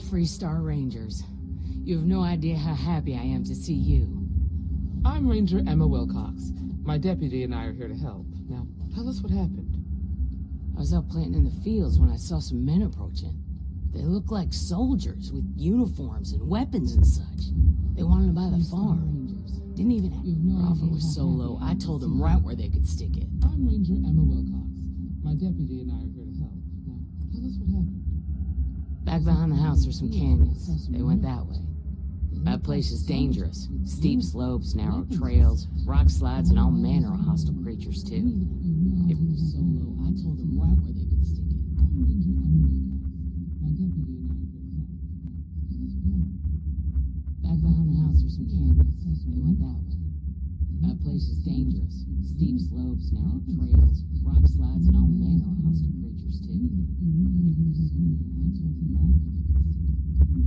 Freestar Rangers. You have no idea how happy I am to see you. I'm Ranger Emma Wilcox. My deputy and I are here to help. Now, tell us what happened. I was out planting in the fields when I saw some men approaching. They looked like soldiers with uniforms and weapons and such. They wanted to buy the farm. Didn't even have... Their offer was so low, I told them right where they could stick it. I'm Ranger Emma Wilcox. My deputy and I are here to help. Now, tell us what happened. Back behind the house are some canyons. They went that way. That place is dangerous. Steep slopes, narrow trails, rock slides, and all manner of hostile creatures, too. It was so low, I told them right where they could stick it. Back behind the house are some canyons. They went that way. That place is dangerous. Steep slopes, narrow trails, rock slides, and all manner of hostile creatures, too. It was so low, I told them right where they could stick it.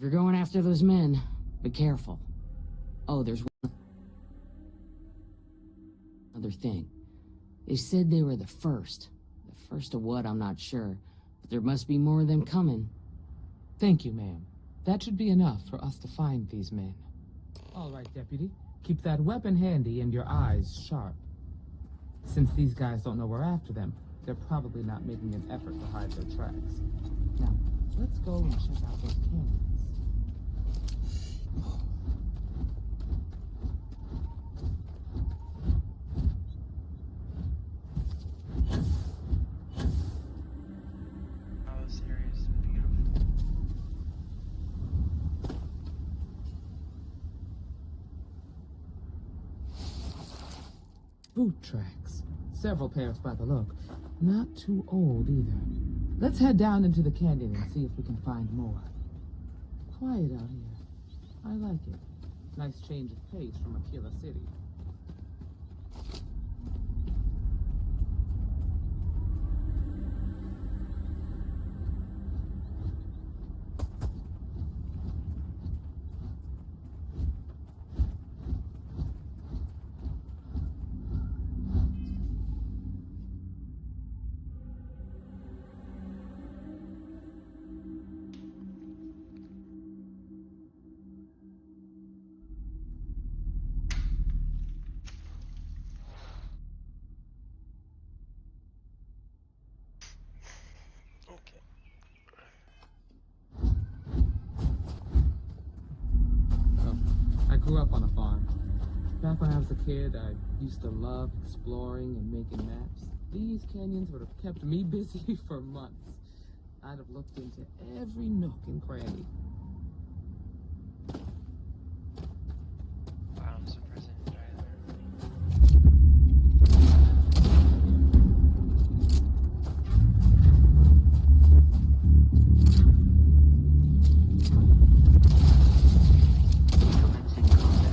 If you're going after those men, be careful. Oh, there's one. Another thing. They said they were the first. The first of what, I'm not sure. But there must be more of them coming. Thank you, ma'am. That should be enough for us to find these men. All right, Deputy. Keep that weapon handy and your eyes sharp. Since these guys don't know we're after them, they're probably not making an effort to hide their tracks. Now, let's go and check out those canyons. Oh, this area is beautiful. Boot tracks. Several pairs by the look. Not too old either. Let's head down into the canyon and see if we can find more. Quiet out here. I like it. Nice change of pace from a killer city. Okay. Oh, I grew up on a farm. Back when I was a kid, I used to love exploring and making maps. These canyons would have kept me busy for months. I'd have looked into every nook and cranny. Wow, I'm surprised I didn't die there. Commencing combat.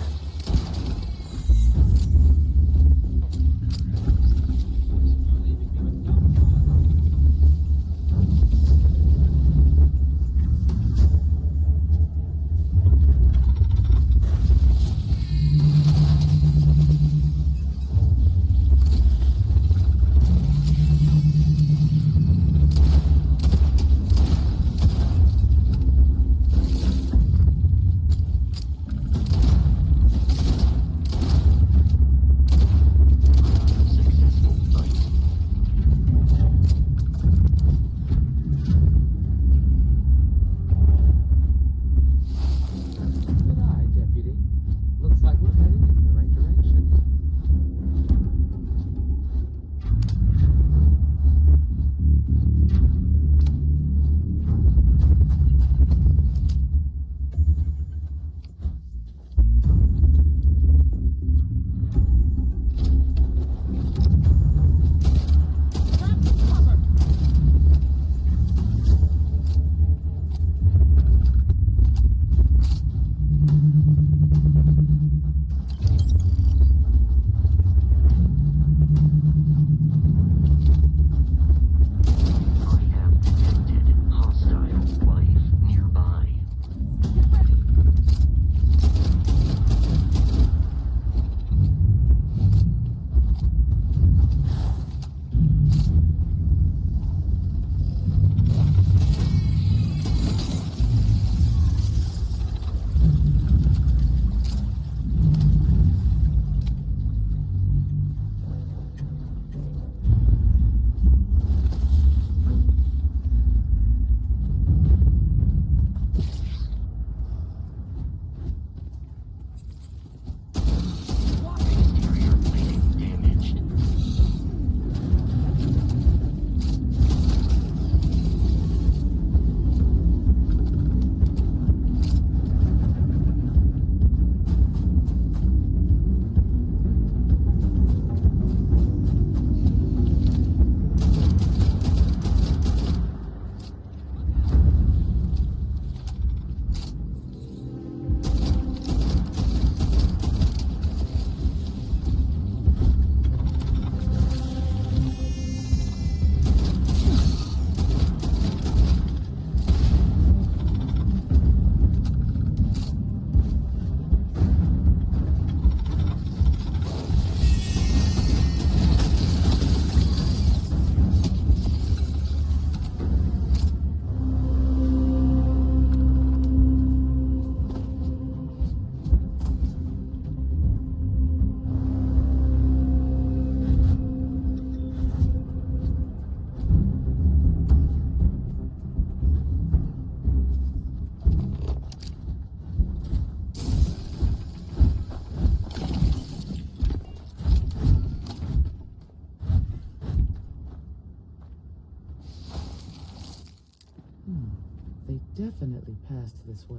definitely passed this way.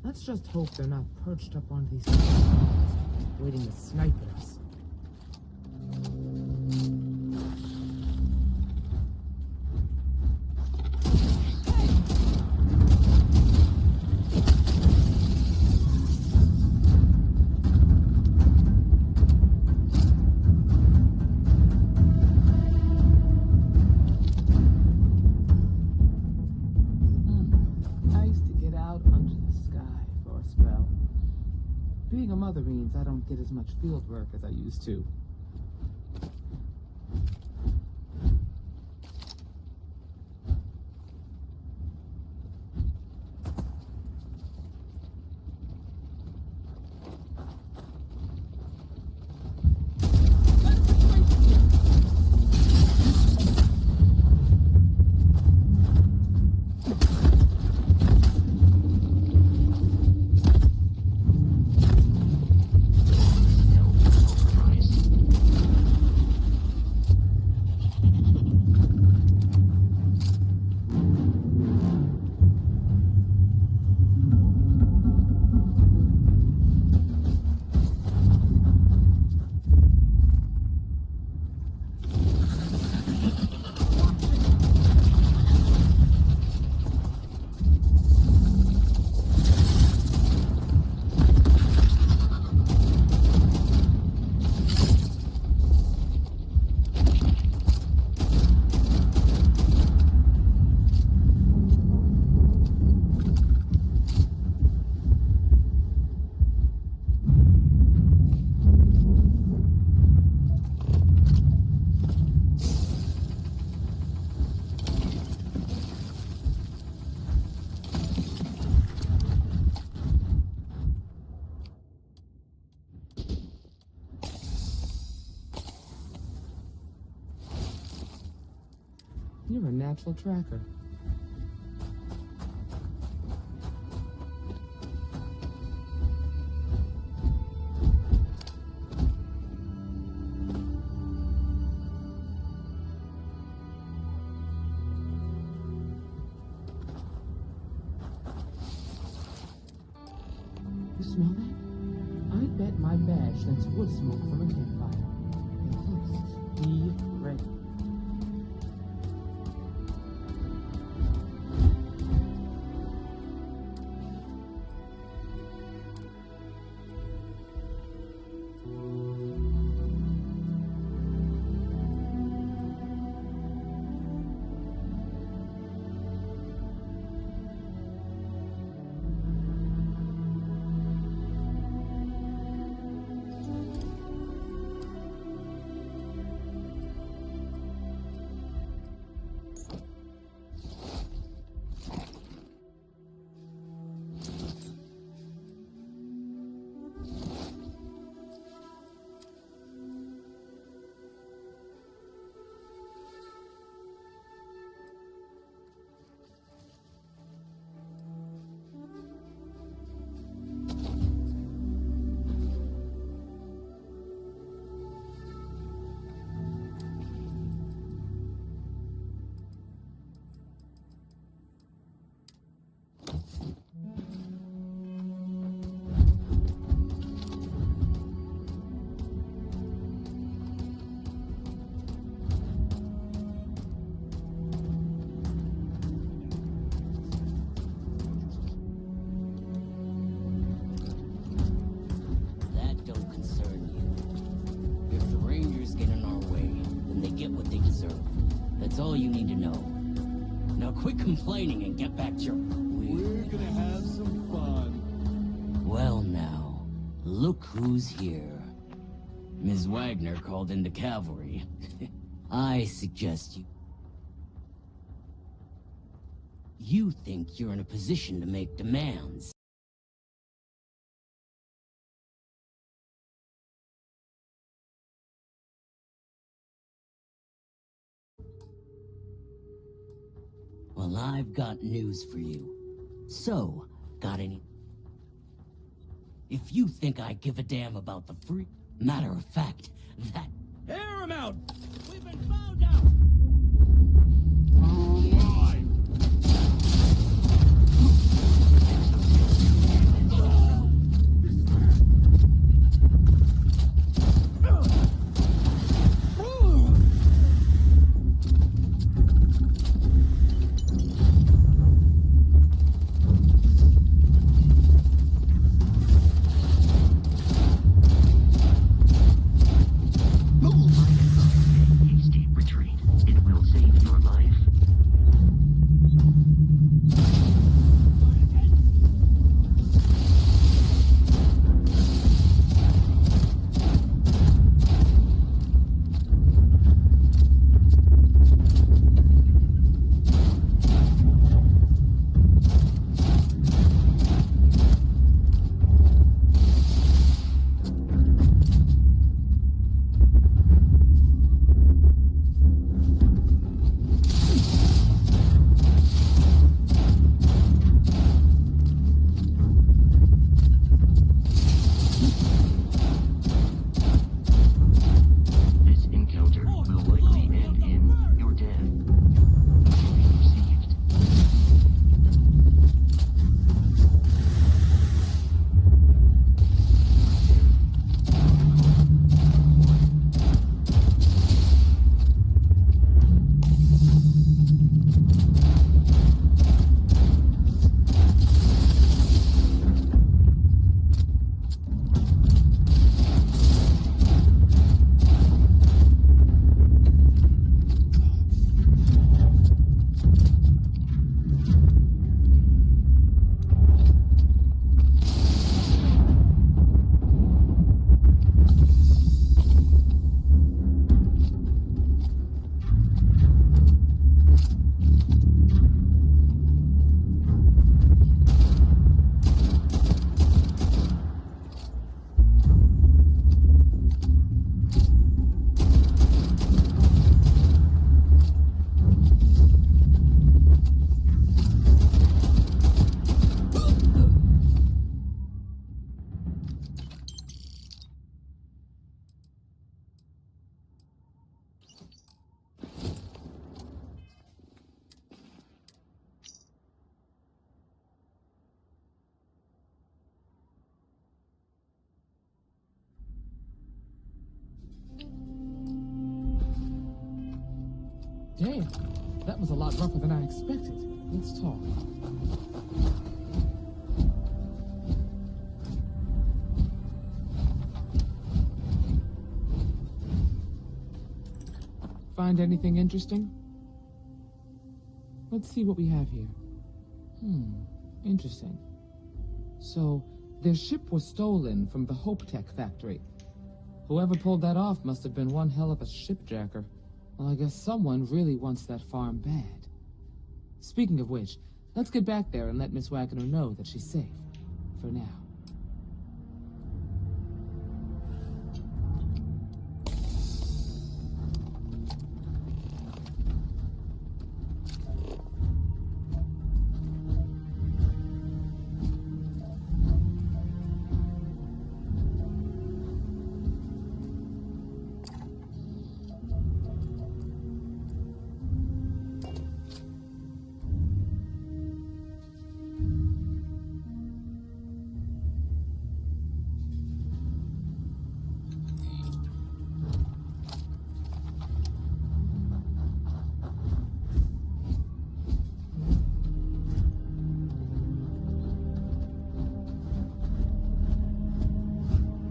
Let's just hope they're not perched up on these mountains, waiting to snipe at us. Being a mother means I don't get as much field work as I used to. You're a natural tracker. You smell that? I bet my badge sense wood smoke from a campfire. Get close. Be ready. That's all you need to know. Now quit complaining and get back to your... We're gonna have some fun. Well now, look who's here. Ms. Wagner called in the cavalry. I suggest you... You think you're in a position to make demands. Well, I've got news for you. So, got any... If you think I give a damn about the free... Matter of fact, that... Air him out! We've been found out! Alive! Damn, that was a lot rougher than I expected. Let's talk. Find anything interesting? Let's see what we have here. Interesting. So, their ship was stolen from the Hope Tech factory. Whoever pulled that off must have been one hell of a shipjacker. Well, I guess someone really wants that farm bad. Speaking of which, let's get back there and let Miss Wagner know that she's safe. For now.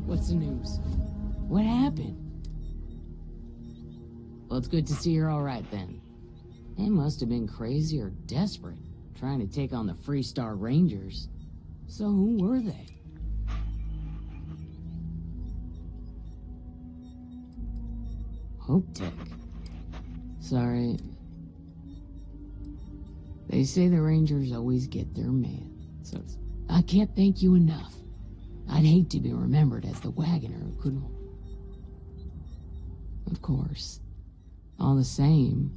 What's the news? What happened? Well, it's good to see you're all right then. They must have been crazy or desperate, trying to take on the Freestar Rangers. So who were they? Hope Tech. Sorry. They say the Rangers always get their man, so I can't thank you enough. I'd hate to be remembered as the wagoner who couldn't... Of course. All the same,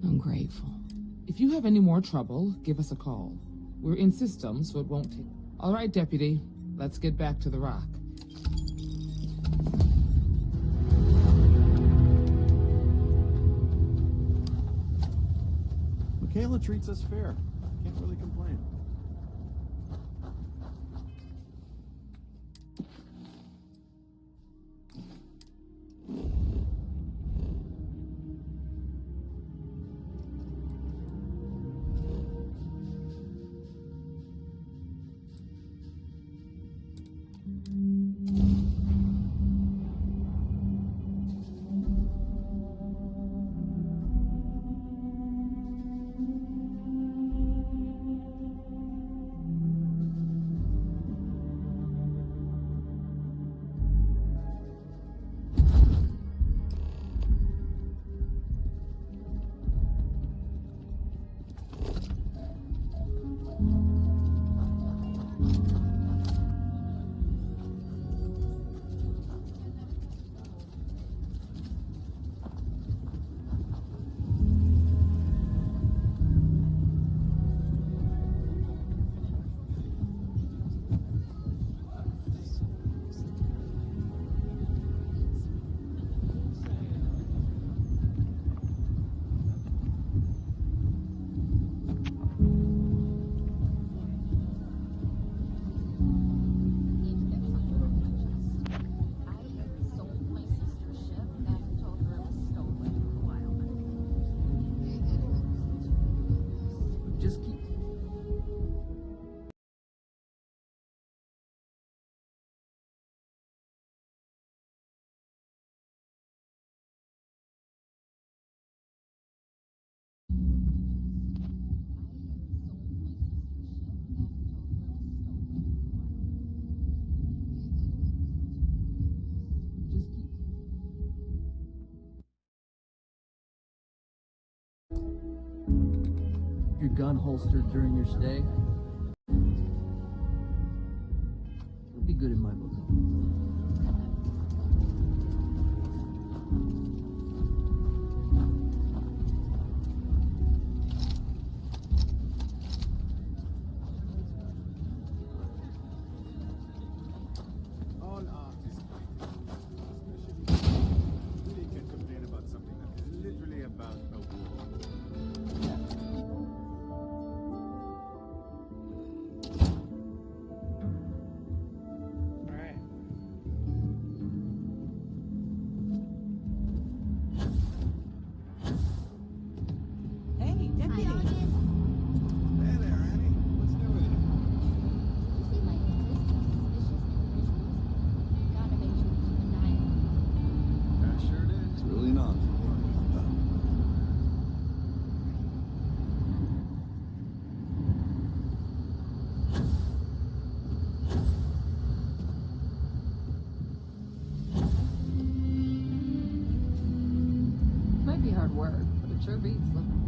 I'm grateful. If you have any more trouble, give us a call. We're in system, so it won't take... All right, Deputy. Let's get back to the rock. Michaela treats us fair. Can't really complain. Your gun holstered during your stay? It'll be good in my book. All artists really can complain about something that is literally about a war. hard work, but it sure beats living.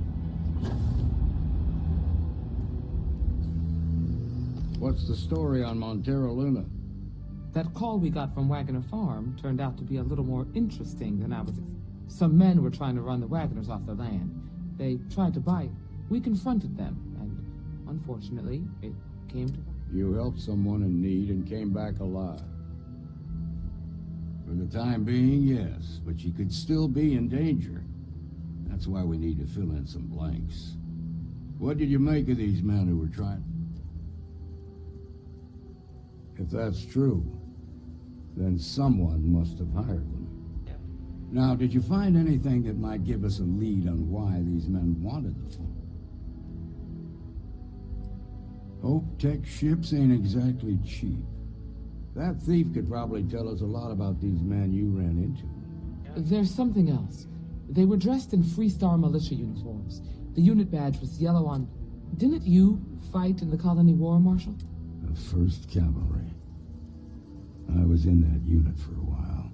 What's the story on Montero Luna? That call we got from Wagoner Farm turned out to be a little more interesting than I was. Some men were trying to run the Wagoners off their land. They tried to buy it. We confronted them, and unfortunately, it came to... You helped someone in need and came back alive. For the time being, yes, but you could still be in danger. That's why we need to fill in some blanks. What did you make of these men who were trying... If that's true, then someone must have hired them. Yep. Now, did you find anything that might give us a lead on why these men wanted the phone? Hope Tech ships ain't exactly cheap. That thief could probably tell us a lot about these men you ran into. There's something else. They were dressed in Freestar militia uniforms. The unit badge was yellow on... Didn't you fight in the Colony War, Marshal? The 1st Cavalry. I was in that unit for a while.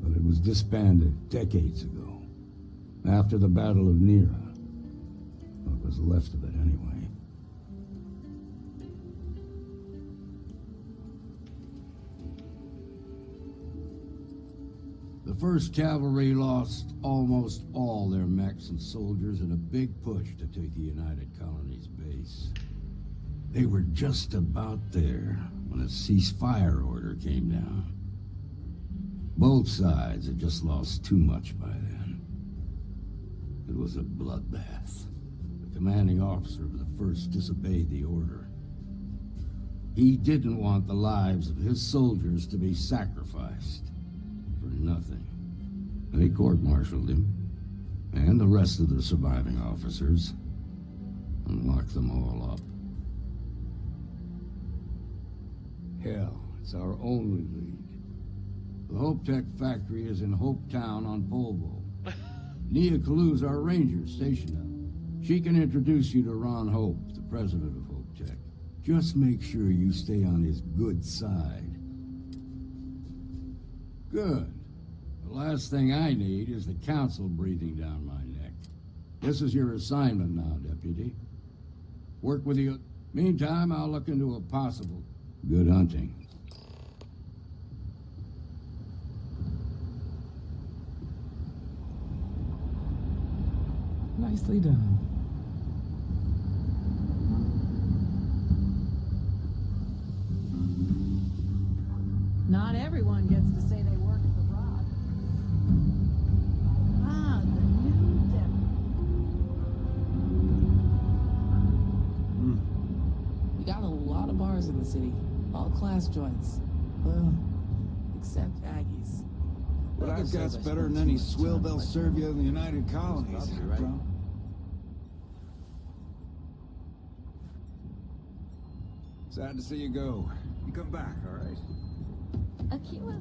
But it was disbanded decades ago. After the Battle of Nera. What was left of it, anyway. The 1st Cavalry lost almost all their mechs and soldiers in a big push to take the United Colonies base. They were just about there when a ceasefire order came down. Both sides had just lost too much by then. It was a bloodbath. The commanding officer of the 1st disobeyed the order. He didn't want the lives of his soldiers to be sacrificed for nothing. They court-martialed him, and the rest of the surviving officers, and locked them all up. Hell, it's our only lead. The Hope Tech factory is in Hope Town on Polvo. Nia Kalu's our ranger stationed up. She can introduce you to Ron Hope, the president of Hope Tech. Just make sure you stay on his good side. Good. The last thing I need is the council breathing down my neck. This is your assignment now, Deputy. Work with you. Meantime, I'll look into a possible... Good hunting. Nicely done. Not everyone gets to say they work at the Rock. Ah, the new depot. We got a lot of bars in the city. All class joints. Well, except Aggie's. What I've got's better than any swill they'll serve you in the United Colonies, bro. Sad to see you go. You come back, all right? Aquila.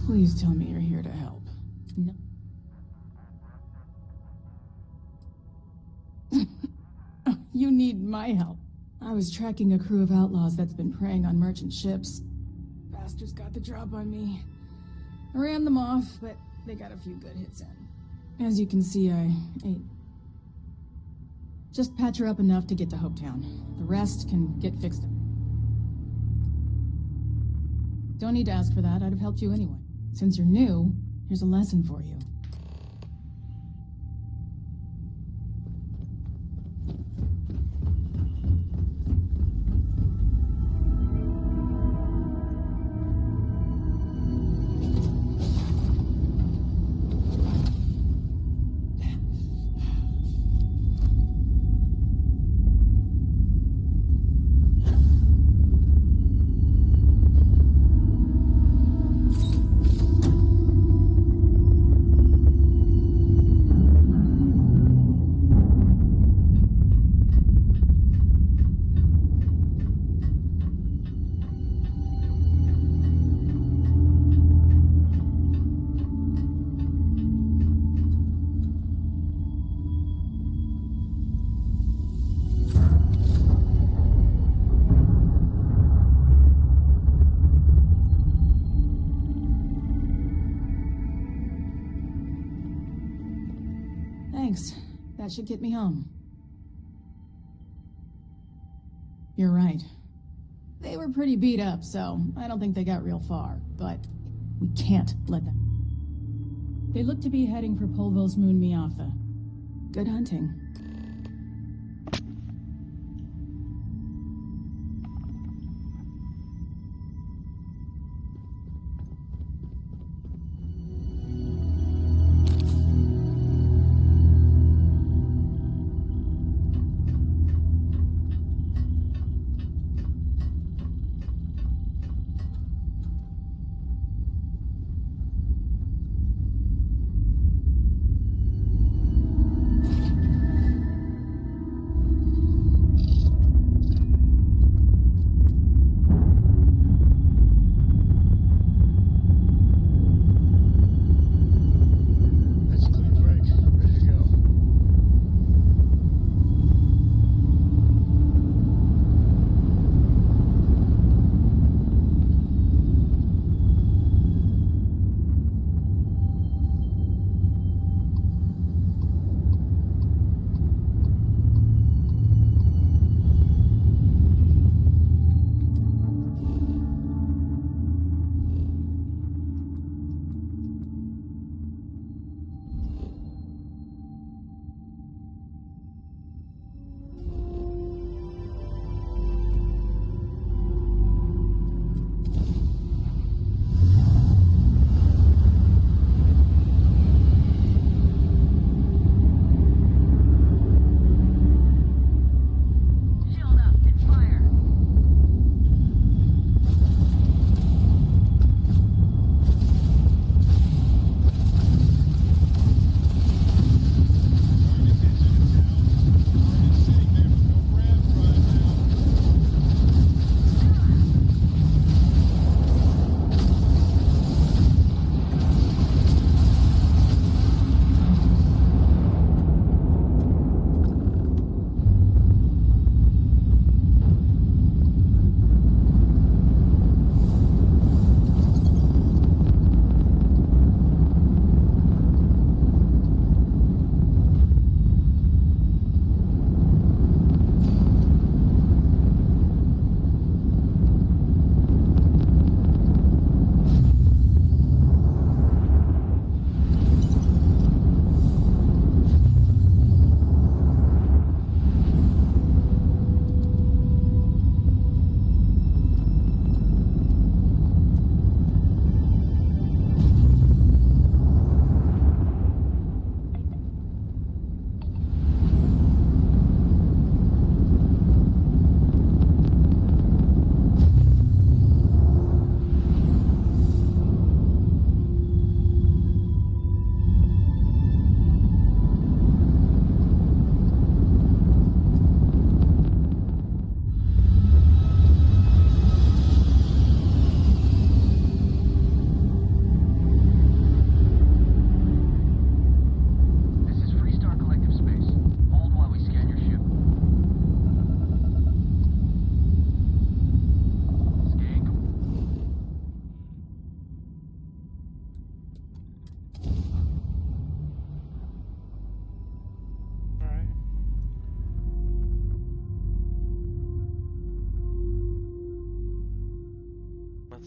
Please tell me you're here to help. No. You need my help. I was tracking a crew of outlaws that's been preying on merchant ships. Bastards got the drop on me. I ran them off, but they got a few good hits in. As you can see, I ate. Just patch her up enough to get to Hopetown. The rest can get fixed. Don't need to ask for that. I'd have helped you anyway. Since you're new, here's a lesson for you. Thanks. That should get me home. You're right. They were pretty beat up, so I don't think they got real far, but we can't let them. They look to be heading for Polvo's moon Miatha. Good hunting.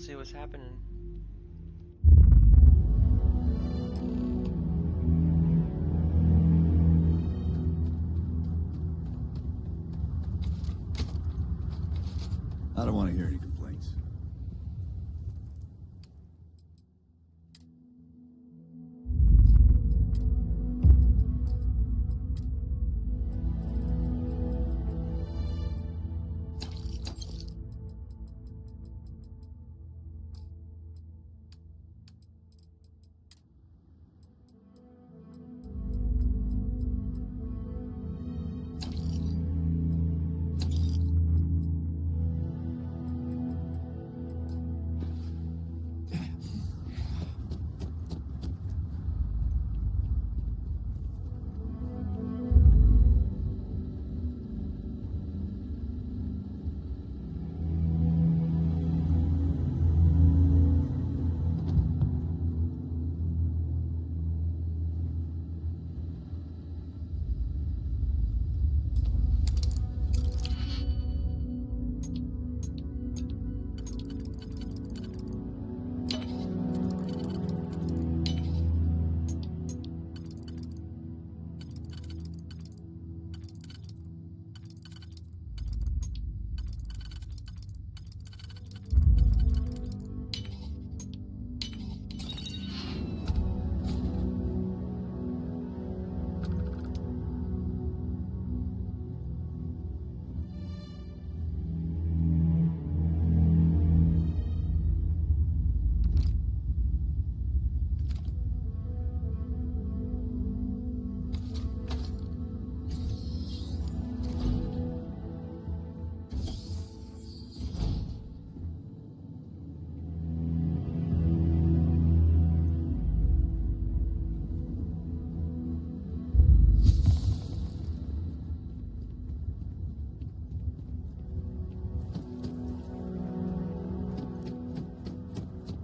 see what's happening. I don't want to hear any complaints.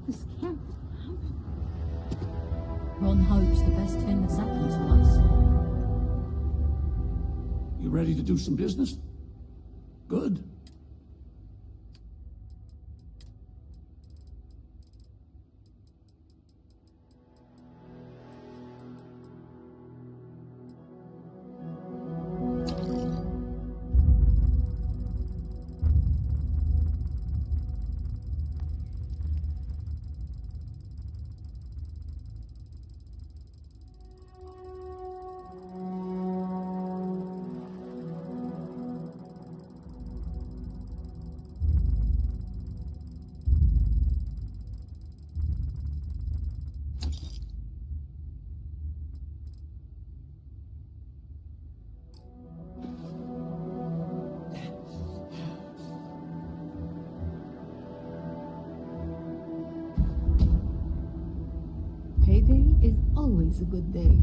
This can't happen. Ron hopes the best thing that's happened to us. You ready to do some business? Good. Payday is always a good day.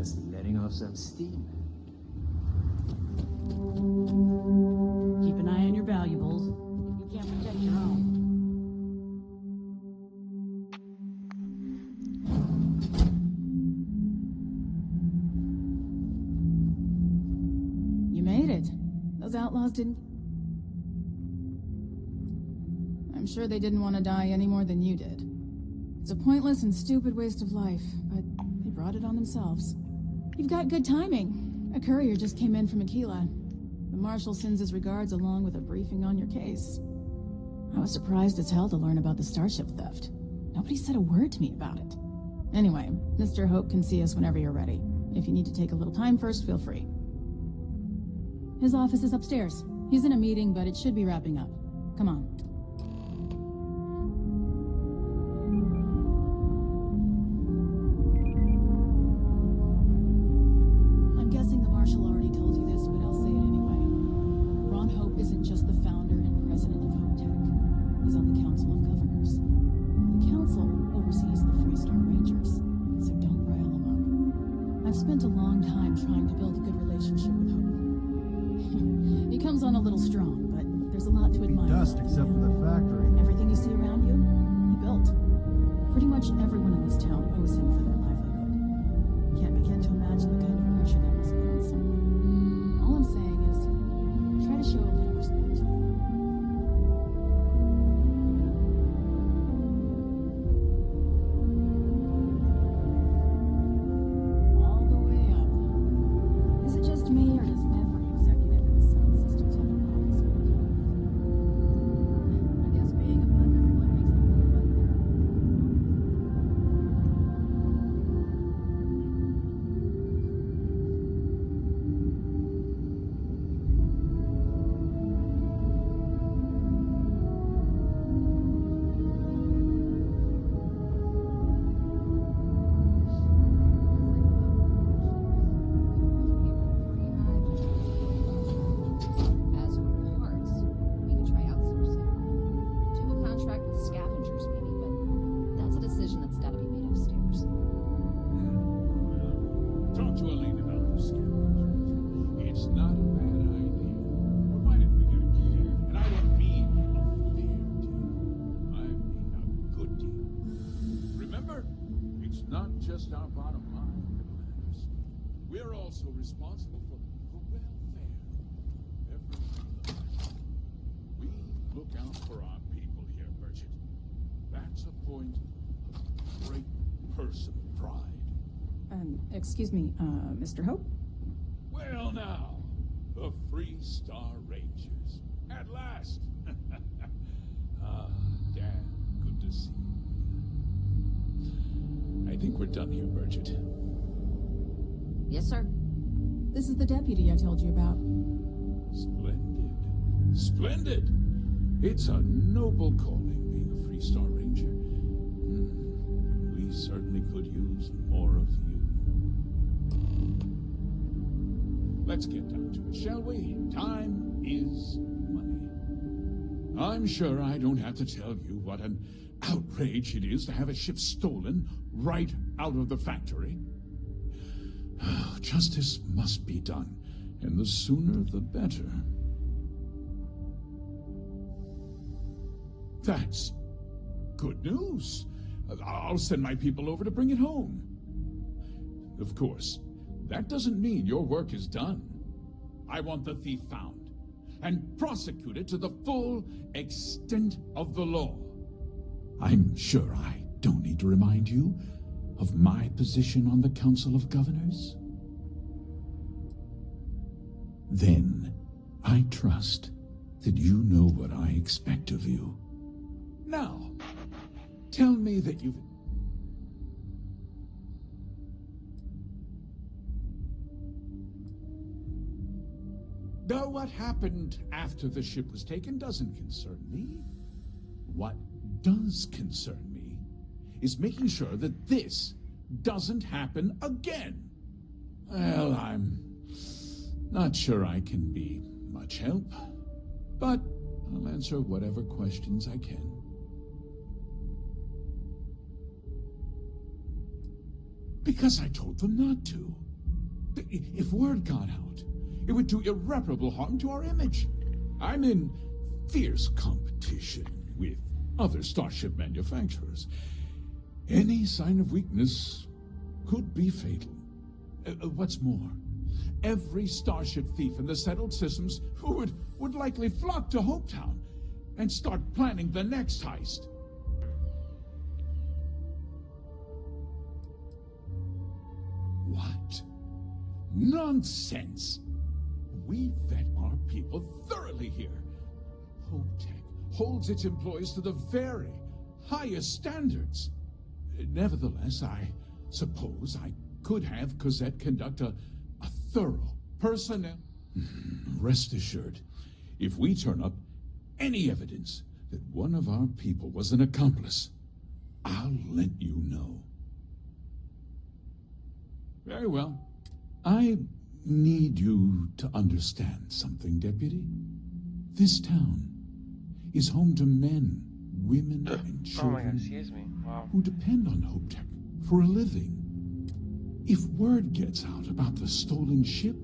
Just letting off some steam. Keep an eye on your valuables. If you can't protect your own. You made it. Those outlaws didn't... I'm sure they didn't want to die any more than you did. It's a pointless and stupid waste of life, but they brought it on themselves. You've got good timing. A courier just came in from Aquila. The Marshal sends his regards along with a briefing on your case. I was surprised as hell to learn about the starship theft. Nobody said a word to me about it. Anyway, Mr. Hope can see us whenever you're ready. If you need to take a little time first, feel free. His office is upstairs. He's in a meeting, but it should be wrapping up. Come on. I'm guessing the Marshal already told you this, but I'll say it anyway. Ron Hope isn't just the founder and president of Hope Tech. He's on the Council of Governors. The Council oversees the Freestar Rangers, so don't rile him up. I've spent a long time trying to build a good relationship with Hope. He comes on a little strong, but there's a lot to admire. Dust except for the factory. Everything you see around you, he built. Pretty much everyone in this town owes him for their livelihood. Can't begin to imagine the kind of pressure that must put on someone. All I'm saying is, try to show a little respect. All the way up. Is it just me, or does every executive in the sound system tell them office work? I guess being above everyone makes them feel better. As for parts, we could try outsourcing. Do a contract with scavengers, maybe, but that's a decision that's got to be made upstairs. Talk to Elaine about the scavengers. It's not a bad idea, provided we get a good deal. And I don't mean a fair deal. I mean a good deal. Remember, it's not just our bottom line that matters. We're also responsible for welfare. We look out for our people here, Bridget. That's a point of great personal pride. Excuse me, Mr. Hope? Well now, the Freestar Rangers. At last. Damn, good to see you. I think we're done here, Bridget. Yes, sir. This is the deputy I told you about. Splendid. Splendid! It's a noble calling, being a Freestar Ranger. We certainly could use more of you. Let's get down to it, shall we? Time is money. I'm sure I don't have to tell you what an outrage it is to have a ship stolen right out of the factory. Justice must be done, and the sooner the better. That's good news. I'll send my people over to bring it home. Of course, that doesn't mean your work is done. I want the thief found and prosecuted to the full extent of the law. I'm sure I don't need to remind you of my position on the Council of Governors. Then, I trust that you know what I expect of you. Now, tell me that you've... Though what happened after the ship was taken doesn't concern me. What does concern me is making sure that this doesn't happen again. Well, I'm not sure I can be much help, but I'll answer whatever questions I can. Because I told them not to. If word got out, it would do irreparable harm to our image. I'm in fierce competition with other starship manufacturers. Any sign of weakness could be fatal. What's more, every starship thief in the settled systems would likely flock to Hopetown and start planning the next heist. What? Nonsense! We vet our people thoroughly here. Hopetech holds its employees to the very highest standards. Nevertheless, I suppose I could have Cosette conduct a thorough personnel... Rest assured, if we turn up any evidence that one of our people was an accomplice, I'll let you know. Very well. I need you to understand something, Deputy. This town is home to men, women, and Oh my god, children excuse me. Wow. who depend on Hopetech for a living. If word gets out about the stolen ship,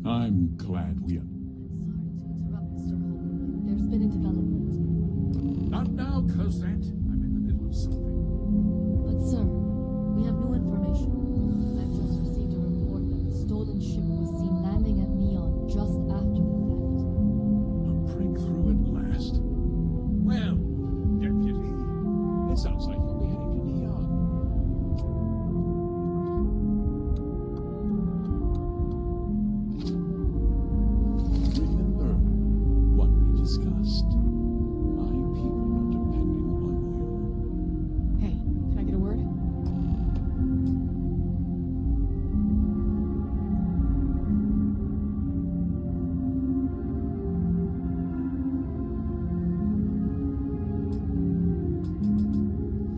I'm glad we... Sorry to interrupt, Mr. Holden. There's been a development. Not now, Cosette. I'm in the middle of something. But, sir, we have new information. I've just received a report that the stolen ship was seen landing at Neon just after the theft. A breakthrough at last. Well, Deputy, it sounds like you'll be heading to Neon. Remember what we discussed. My people are depending on you. Hey, can I get a word?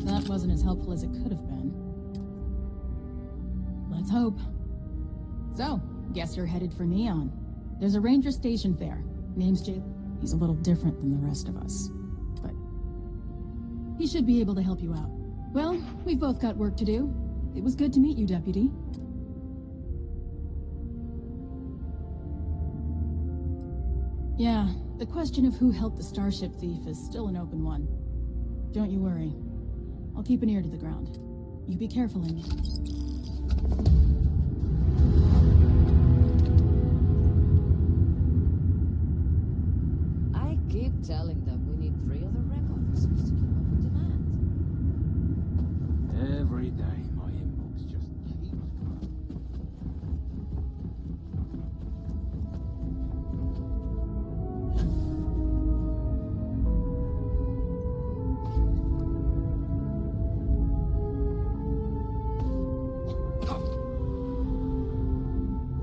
That wasn't as helpful as it could have been. Let's hope. So, guess you're headed for Neon. There's a ranger stationed there. Name's Jake. He's a little different than the rest of us, but he should be able to help you out. Well, we've both got work to do. It was good to meet you, Deputy. Yeah, the question of who helped the starship thief is still an open one. Don't you worry. I'll keep an ear to the ground. You be careful, Amy. I keep telling them we need 3 other rec officers to keep up with demand. Every day, my inbox just keeps growing.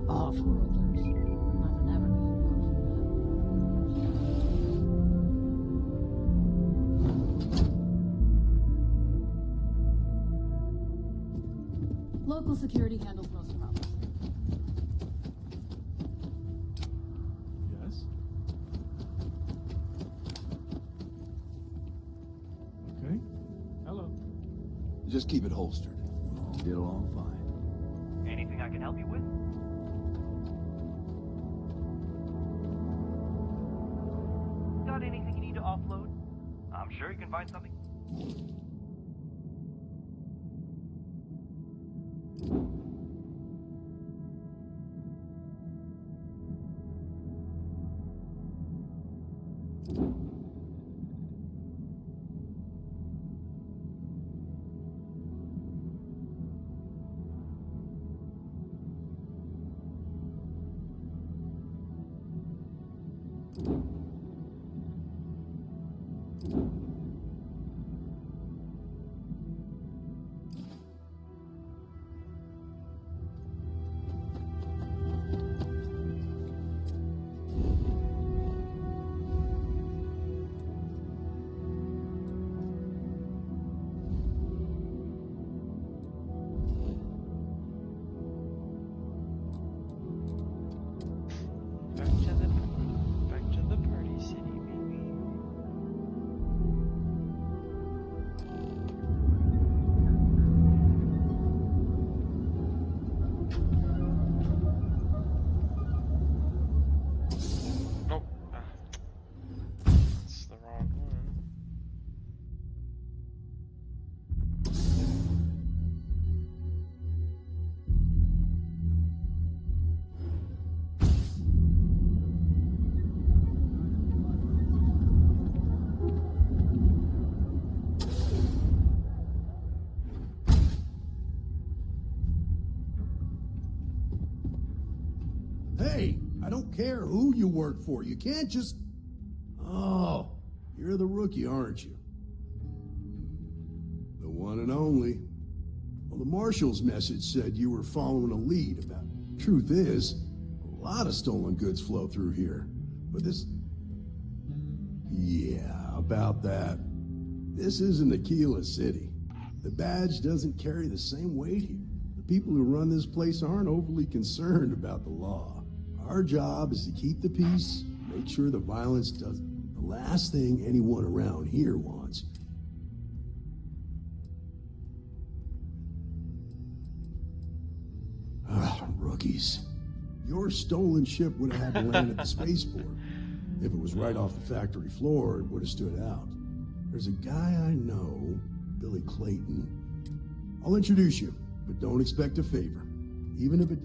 Off-worlders. I've never known Local security handles most problems. Yes? Okay. Hello. Just keep it holstered. We'll all get along fine. Anything I can help you with? Got anything you need to offload? I'm sure you can find something. Hey, I don't care who you work for. You can't just... Oh, you're the rookie, aren't you? The one and only. Well, the marshal's message said you were following a lead about... Truth is, a lot of stolen goods flow through here. But this... Yeah, about that. This isn't Aquila City. The badge doesn't carry the same weight here. The people who run this place aren't overly concerned about the law. Our job is to keep the peace, make sure the violence doesn't... The last thing anyone around here wants. Ah, rookies. Your stolen ship would have had to land at the spaceport. If it was right off the factory floor, it would have stood out. There's a guy I know, Billy Clayton. I'll introduce you, but don't expect a favor. Even if it...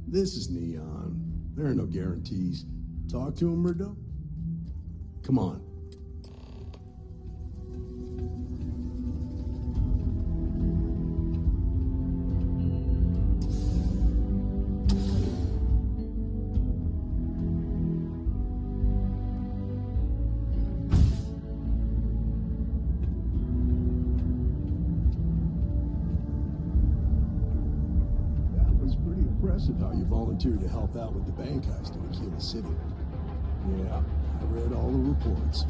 This is Neon. There are no guarantees. Talk to him or don't. Come on. How you volunteered to help out with the bank heist in Aquila City. Yeah, I read all the reports.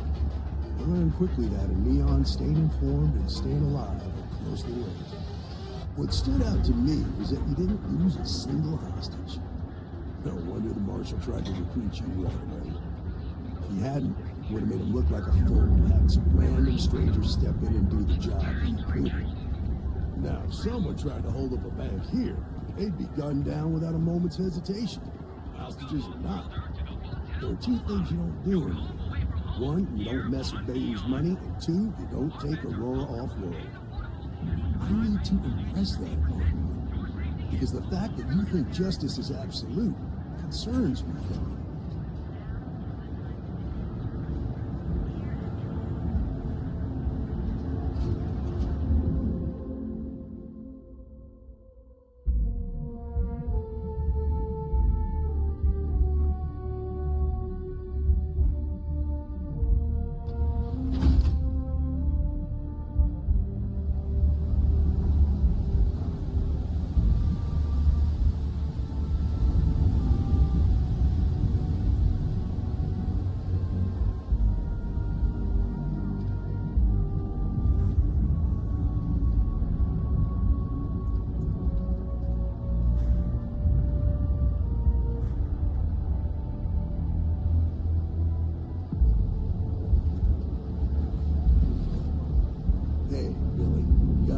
I learned quickly that a Neon stayed informed and stayed alive are closely linked. What stood out to me was that you didn't lose a single hostage. No wonder the marshal tried to recruit you right away. If he hadn't, it would have made him look like a fool, having some random stranger step in and do the job he couldn't. Now, if someone tried to hold up a bank here, they'd be gunned down without a moment's hesitation. Hostages or not. There are two things you don't do in here. One, you don't mess with Bayou's money, and two, you don't take Aurora off-road. I need to impress that upon you, because the fact that you think justice is absolute concerns me.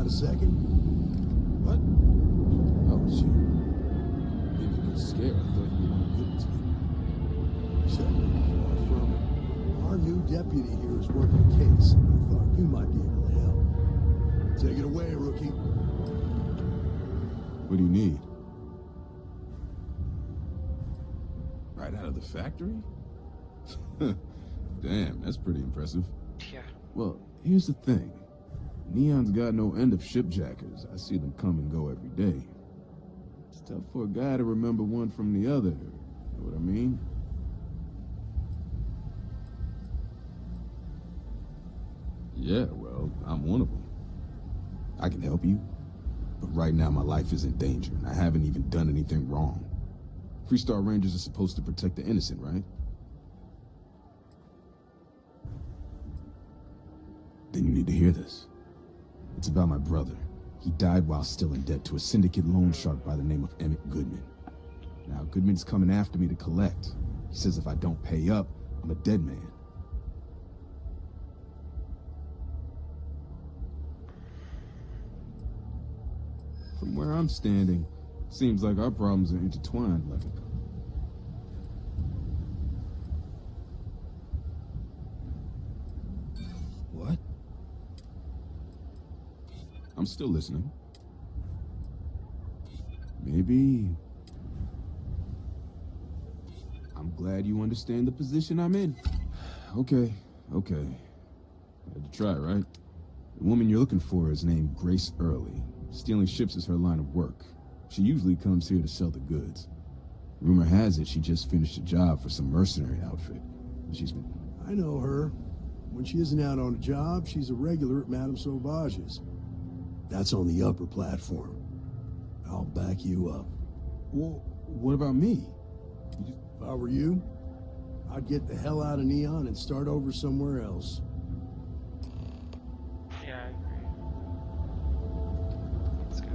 Second? What? Oh, shoot. Gave me a good scare. I thought you were good to me. Shut far from it. Our new deputy here is working a case, and I thought you might be able to help. Take it away, rookie. What do you need? Right out of the factory? Damn, that's pretty impressive. Yeah. Well, here's the thing. Neon's got no end of shipjackers. I see them come and go every day. It's tough for a guy to remember one from the other. You know what I mean? Yeah, well, I'm one of them. I can help you. But right now, my life is in danger, and I haven't even done anything wrong. Freestar Rangers are supposed to protect the innocent, right? Then you need to hear this. It's about my brother. He died while still in debt to a syndicate loan shark by the name of Emmett Goodman. Now, Goodman's coming after me to collect. He says if I don't pay up, I'm a dead man. From where I'm standing, seems like our problems are intertwined, like What? I'm still listening. Maybe... I'm glad you understand the position I'm in. Okay. Had to try, right? The woman you're looking for is named Grace Early. Stealing ships is her line of work. She usually comes here to sell the goods. Rumor has it she just finished a job for some mercenary outfit. She's been... I know her. When she isn't out on a job, she's a regular at Madame Sauvage's. That's on the upper platform. I'll back you up. Well, what about me? If I were you, I'd get the hell out of Neon and start over somewhere else. Yeah, I agree. Let's go.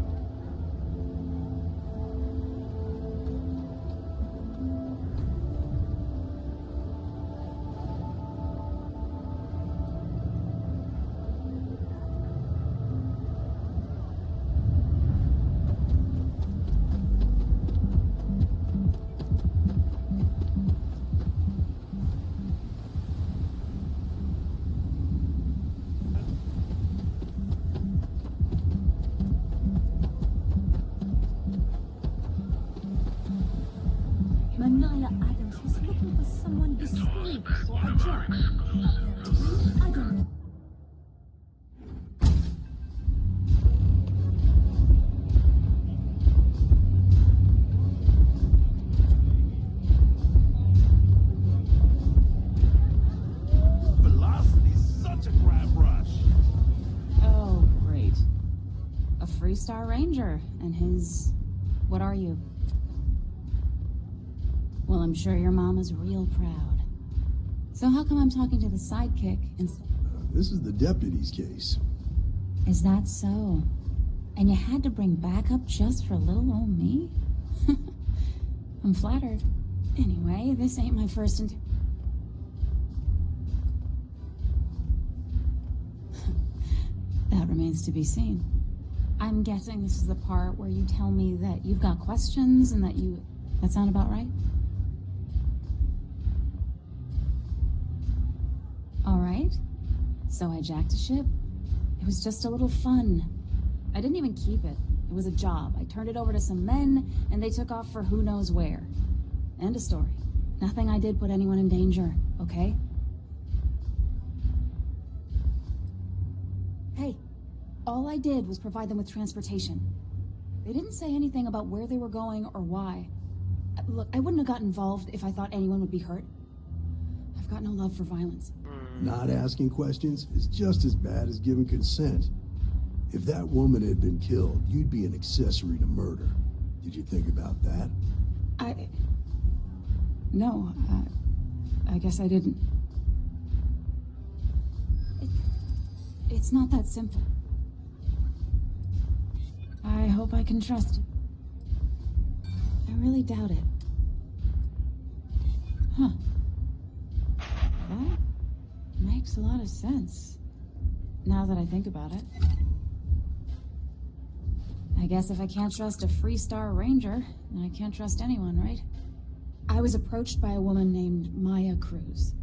Manaya Adams was looking for someone discreet for a job. Apparently, I don't know. Velocity's such a grab rush. Oh, great. A Freestar Ranger and his... What are you? Well, I'm sure your mama's real proud. So how come I'm talking to the sidekick instead? This is the deputy's case. Is that so? And you had to bring backup just for little old me? I'm flattered. Anyway, this ain't my first That remains to be seen. I'm guessing this is the part where you tell me that you've got questions and that you... That sound about right? All right. So I jacked a ship. It was just a little fun. I didn't even keep it. It was a job. I turned it over to some men, and they took off for who knows where. End of story. Nothing I did put anyone in danger, okay? Hey, all I did was provide them with transportation. They didn't say anything about where they were going or why. Look, I wouldn't have got involved if I thought anyone would be hurt. I've got no love for violence. Not asking questions is just as bad as giving consent. If that woman had been killed, you'd be an accessory to murder. Did you think about that? No, I guess I didn't. It's not that simple. I hope I can trust you. I really doubt it. Huh. That makes a lot of sense. Now that I think about it. I guess if I can't trust a Freestar Ranger, then I can't trust anyone, right? I was approached by a woman named Maya Cruz.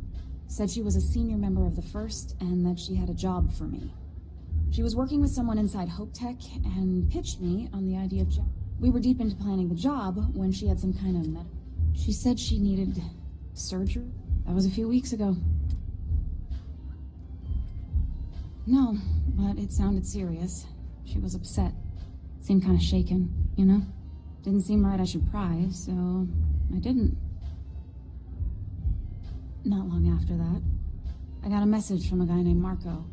Said she was a senior member of the First and that she had a job for me. She was working with someone inside Hope Tech and pitched me on the idea of job. We were deep into planning the job when she had some kind of She said she needed surgery. That was a few weeks ago. No, but it sounded serious. She was upset. Seemed kind of shaken, you know? Didn't seem right I should pry, so I didn't. Not long after that, I got a message from a guy named Marco.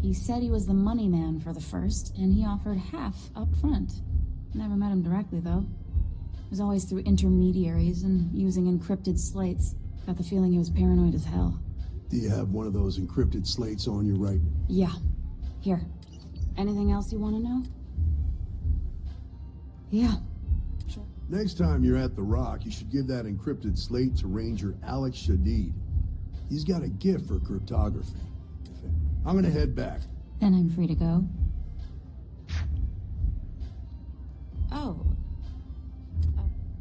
He said he was the money man for the First, and he offered half up front. Never met him directly, though. It was always through intermediaries and using encrypted slates. Got the feeling he was paranoid as hell. Do you have one of those encrypted slates on you right? Yeah. Here. Anything else you want to know? Yeah. Sure. Next time you're at the Rock, you should give that encrypted slate to Ranger Alex Shadid. He's got a gift for cryptography. I'm gonna head back. Then I'm free to go. Oh.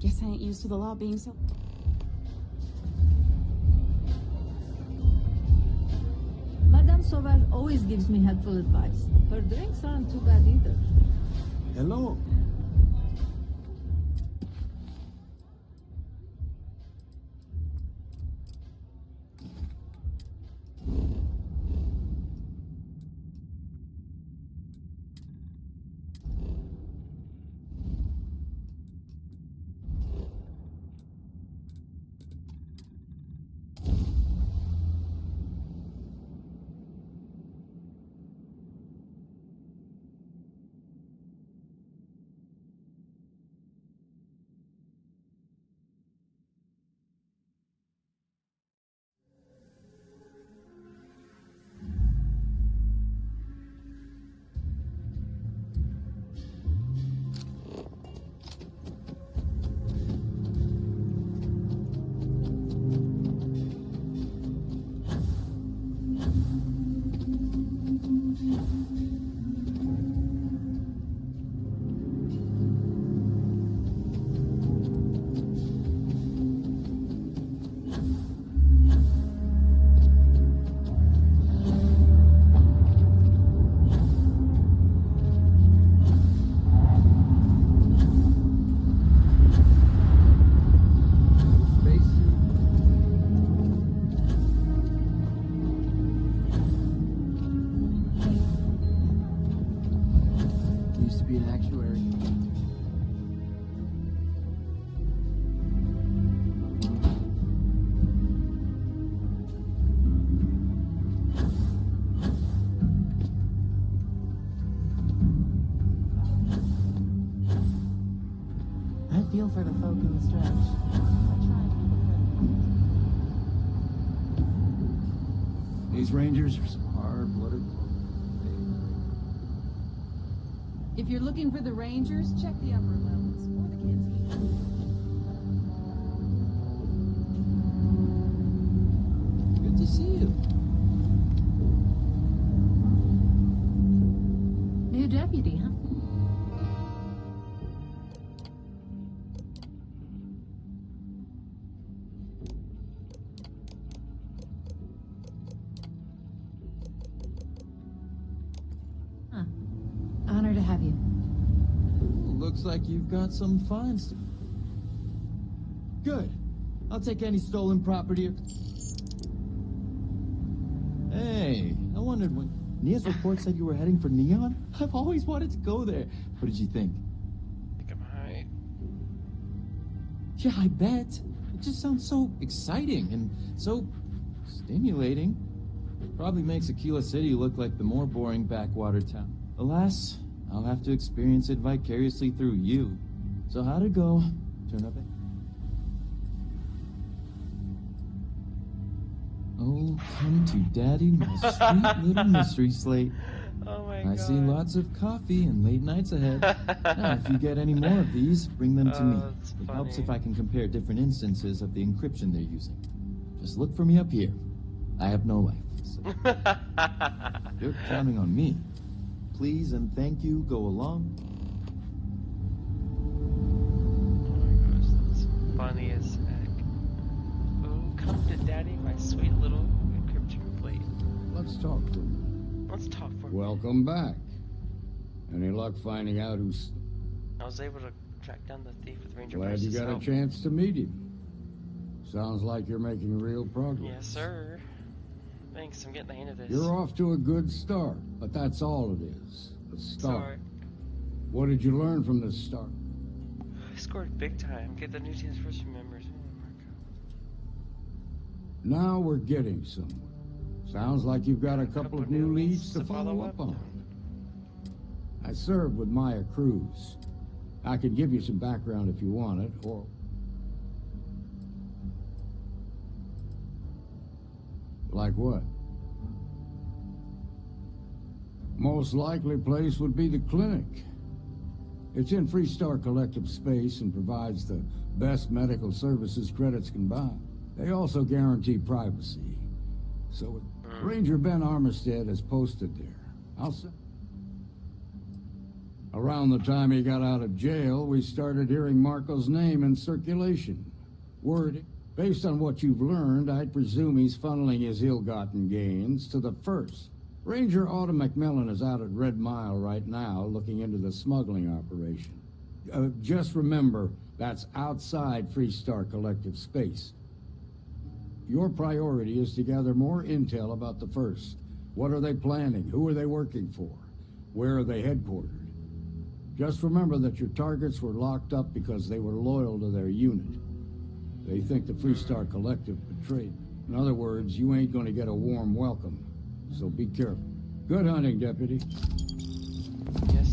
Guess I ain't used to the law being so... Madame Sauvage always gives me helpful advice. Her drinks aren't too bad either. Hello. stretch. These Rangers are some hard-blooded. If you're looking for the Rangers, check the upper levels or the canteen. Good to see you. New deputy, huh? Huh. Honor to have you. Looks like you've got some finds to... Good. I'll take any stolen property or... Hey, I wondered when... Nia's report said you were heading for Neon? I've always wanted to go there. What did you think? I think I'm high. Yeah, I bet. It just sounds so exciting and so stimulating. Probably makes Aquila City look like the more boring backwater town. Alas, I'll have to experience it vicariously through you. So how'd it go? Turn up it. Oh, come to Daddy, my sweet little mystery slate. Oh my I god. see lots of coffee and late nights ahead. Now, if you get any more of these, bring them to me. That's It helps funny. if I can compare different instances of the encryption they're using. Just look for me up here. I have no life. So you're counting on me. Please and thank you go along. Oh my gosh, that's funny as heck. Oh, come to daddy, my sweet little encryption plate. Let's talk for a minute. Let's talk for a minute. Welcome back. Any luck finding out who's... I was able to track down the thief with Ranger Glad you Bryce's got a help. chance to meet him. Sounds like you're making real progress. Yes, sir. Thanks, I'm getting the hang of this. You're off to a good start, but that's all it is. A start. Sorry. What did you learn from this start? I scored big time. Get the new team's first members. Oh my god. Now we're getting somewhere. Sounds like you've got a couple of new leads to follow up on. I served with Maya Cruz. I could give you some background if you want it, or... Like what? Most likely place would be the clinic. It's in Freestar Collective space and provides the best medical services credits can buy. They also guarantee privacy. So Ranger Ben Armistead is posted there. I'll say. Around the time he got out of jail, we started hearing Marco's name in circulation. Word, based on what you've learned, I'd presume he's funneling his ill-gotten gains to the first. Ranger Autumn McMillan is out at Red Mile right now, looking into the smuggling operation. Just remember, that's outside Freestar Collective space. Your priority is to gather more intel about the first. What are they planning? Who are they working for? Where are they headquartered? Just remember that your targets were locked up because they were loyal to their unit. They think the Freestar Collective betrayed them. In other words, you ain't gonna get a warm welcome. So be careful. Good hunting, Deputy. Yes,